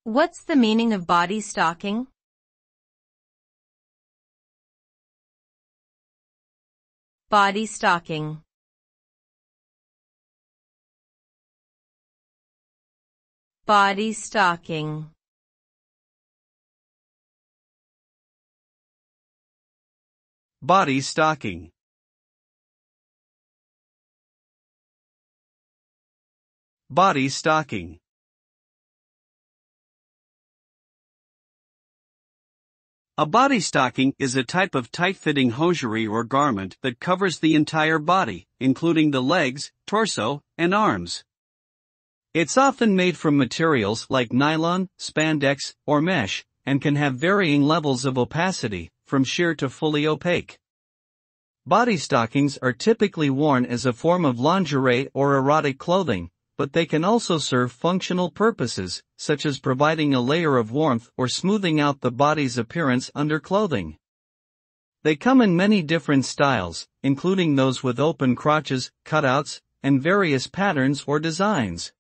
What's the meaning of body stocking? Body stocking. Body stocking. Body stocking. Body stocking. A body stocking is a type of tight-fitting hosiery or garment that covers the entire body, including the legs, torso, and arms. It's often made from materials like nylon, spandex, or mesh, and can have varying levels of opacity, from sheer to fully opaque. Body stockings are typically worn as a form of lingerie or erotic clothing, but they can also serve functional purposes, such as providing a layer of warmth or smoothing out the body's appearance under clothing. They come in many different styles, including those with open crotches, cutouts, and various patterns or designs.